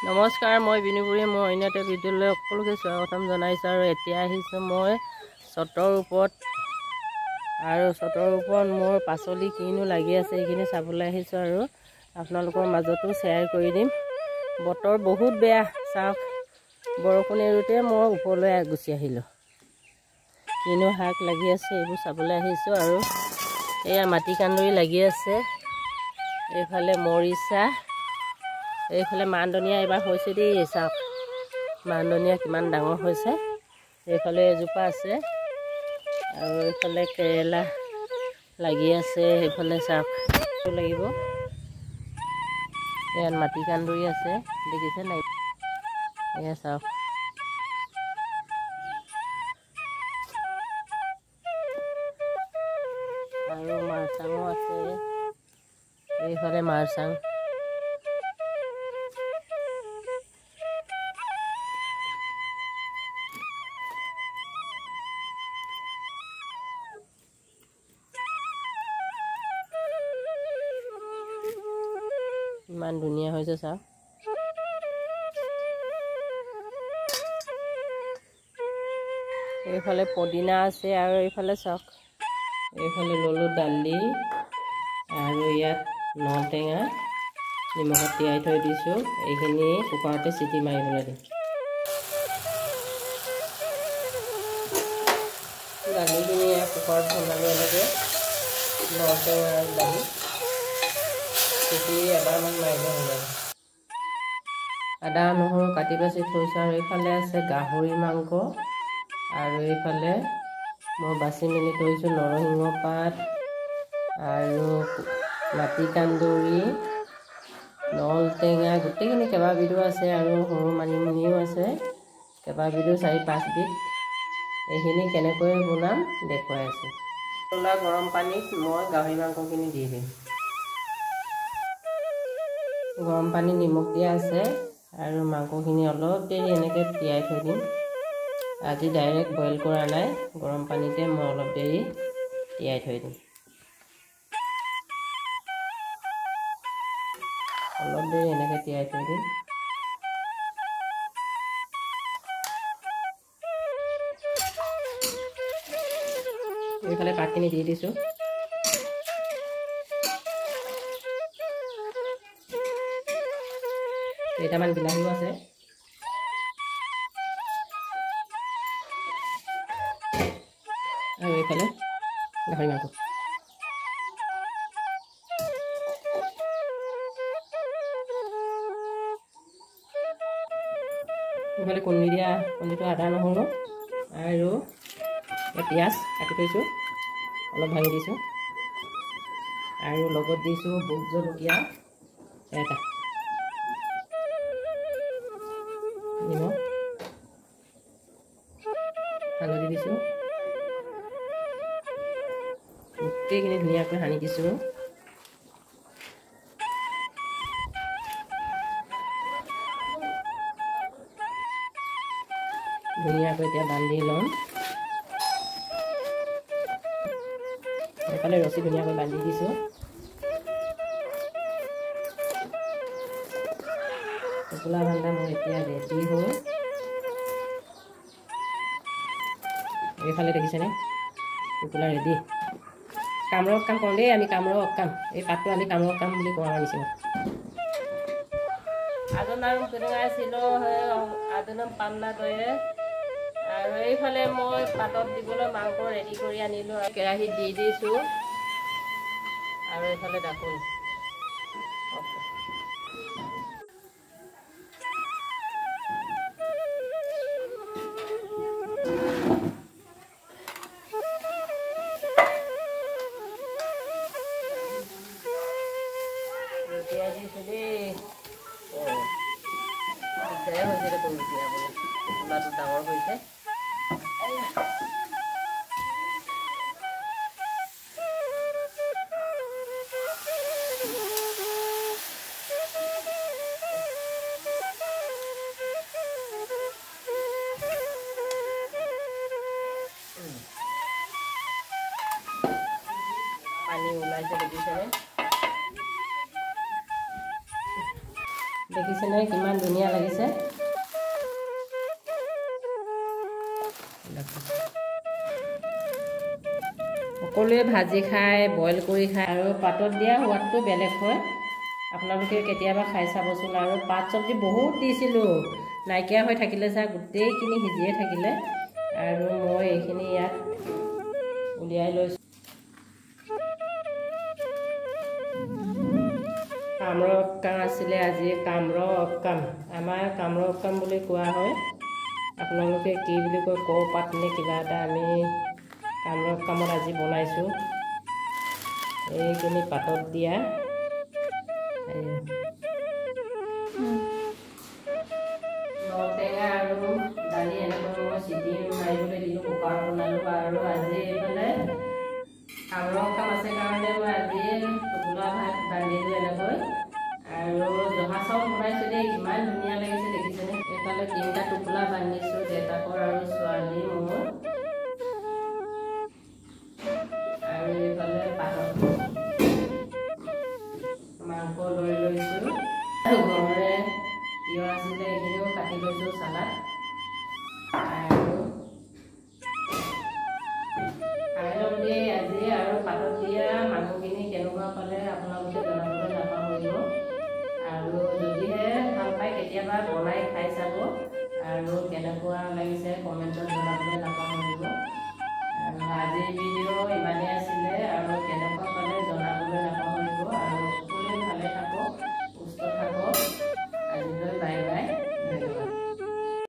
নমস্কাৰ, মই বিনুপুৰী। মই অন্য এটা ভিডিঅ'লৈ সকলোকে স্বাগতম জনাইছোঁ। আৰু এতিয়া আহিছোঁ মই ছটৰ ওপৰত। আৰু ছটৰ ওপৰত মোৰ পাচলি কিনো লাগি আছে সেইখিনি চাবলৈ আহিছোঁ আৰু আপোনালোকৰ মাজতো শ্বেয়াৰ কৰি দিম। বতৰ বহুত বেয়া, চাওক বৰষুণ এৰোঁতে মই ওপৰলৈ গুচি আহিলোঁ। কিনো শাক লাগি আছে এইবোৰ চাবলৈ আহিছোঁ। আৰু এয়া মাটি কান্দুৰি লাগি আছে, এইফালে মৰিচা, এইফালে মানধনিয়া এইবাৰ হৈছে দেই। চাওক মানধনিয়া কিমান ডাঙৰ হৈছে। এইফালে এজোপা আছে আৰু এইফালে কেৰেলা লাগি আছে। এইফালে চাওক লাগিব, ইয়াত মাটি কান্দুৰি আছে, দেখিছে নাই? এয়া চাওক আৰু মাৰচাঙো আছে, এইফালে মাৰচাং। ইমান ধুনীয়া হৈছে চাওক। এইফালে পদিনা আছে আৰু এইফালে চাওক, এইফালে ললোঁ দালি আৰু ইয়াত নলটেঙা নিমখত তিয়াই থৈ দিছোঁ। এইখিনি কুকাৰতে চিটি মাৰিবলৈ দিম। দালিখিনি কুকাৰত বনালোঁ এনেকৈ, নলটেঙা আৰু দালি চিটি এবাৰমান মাৰিলে হৈ যাব। আদা নহৰু কাটি বাচি থৈছোঁ। আৰু এইফালে আছে গাহৰি মাংস, আৰু এইফালে মই বাচি মেলি থৈছোঁ নৰসিংহ পাত আৰু মাটি কান্দুৰি, নলটেঙা, গোটেইখিনি কেইবাবিধো আছে। আৰু সৰু মানিমুনিও আছে কেইবাবিধো, 4-5 বিধ। এইখিনি কেনেকৈ বনাম দেখুৱাই আছোঁ। গৰম পানীত মই গাহৰি মাংসখিনি দি দিম। গৰম পানী নিমখ দিয়া আছে আৰু মাংসখিনি অলপ দেৰি এনেকৈ তিয়াই থৈ দিম। আজি ডাইৰেক্ট বইল কৰা নাই, গৰম পানীতে মই অলপ দেৰি তিয়াই থৈ দিম। অলপ দেৰি এনেকৈ তিয়াই থৈ দিম। এইফালে পাতখিনি দি দিছোঁ। কেইটামান বিলাহীও আছে। আৰু এইফালে গাহৰি মাংস। এইফালে কণীটো আদা নহৰু আৰু পিঁয়াজ কাটি থৈছোঁ, অলপ ভাঙি দিছোঁ। আৰু লগত দিছোঁ ভোট জলকীয়া এটা, নিমখ, হালধি দিছোঁ। গোটেইখিনি ধুনীয়াকৈ সানি দিছোঁ। ধুনীয়াকৈ এতিয়া বান্ধি ল'ম। এইফালে ৰছী ধুনীয়াকৈ বান্ধি দিছোঁ। টোপোলা বান্ধা মোৰ এতিয়া ৰেডি হ'ল। এইফালে দেখিছেনে টোপোলা ৰেডি। কামৰূপ কাম কৰোঁ দেই, আমি কামৰূপ কাম, এই পাতটো আমি কামৰূপ কাম বুলি কোৱা নিচিনা। আদনাম ছিল আদনাম পান্না দয়ে। আৰু এইফালে মই পাতত দিবলৈ মাংস ৰেডি কৰি আনিলোঁ, কেৰাহীত দি দিছোঁ। আৰু এইফালে ডাকোন তিয়াই দিছোঁ দেই। হৈছে দেখোন তিয়াবলৈ, চোলাটো ডাঙৰ হৈছে। পানী ওলাইছে দেখিছেনে? দেখিছেনে কিমান ধুনীয়া লাগিছে। সকলোৱে ভাজি খায়, বইল কৰি খায় আৰু পাতত দিয়া সোৱাদটো বেলেগ হয়। আপোনালোকে কেতিয়াবা খাই চাবচোন। আৰু পাত চব্জি বহুত দিছিলোঁ, নাইকিয়া হৈ থাকিলে চা, গোটেইখিনি সিজিয়ে থাকিলে। আৰু মই এইখিনি ইয়াত উলিয়াই লৈছোঁ। কামৰূপ কাম আছিলে আজি, কামৰূপ কাম, আমাৰ কামৰূপ কাম বুলি কোৱা হয়। আপোনালোকে কি বুলি কয়, কৌপাত নে কিবা এটা, আমি কামৰূপ কামত আজি বনাইছোঁ। এইখিনি পাতত দিয়া নৰটেঙা আৰু দালি এনেকৈ মই চিটি মাৰিবলৈ দিলোঁ, কুকাৰত বনালোঁ। আৰু আজি এইফালে কামৰূপ কাম আছে কাৰণে মই আজি টোপোলা ভাত বান্ধিলোঁ এনেকৈ। আৰু জহা চাউল বনাইছোঁ দেই, ইমান ধুনীয়া লাগিছে দেখিছেনে। এইফালে 3টা টোপোলা বান্ধিছোঁ, দেউতাকৰ আৰু ছোৱালী মোৰ। আৰু এইফালে পাতত মাংস লৈ লৈছোঁ। ঘৰৰে তিয়ঁহ আছিলে, এইখিনিও কাটি লৈছোঁ চালাড। আৰু খাই লওক দেই আজি। আৰু পাতত দিয়া মাংসখিনি কেনেকুৱা পালে আপোনালোকে জনাবলৈ নাপাহৰিব। আৰু যদিহে ভাল পায় কেতিয়াবা বনাই খাই চাব, আৰু কেনেকুৱা লাগিছে কমেণ্টত জনাবলৈ নাপাহৰিব।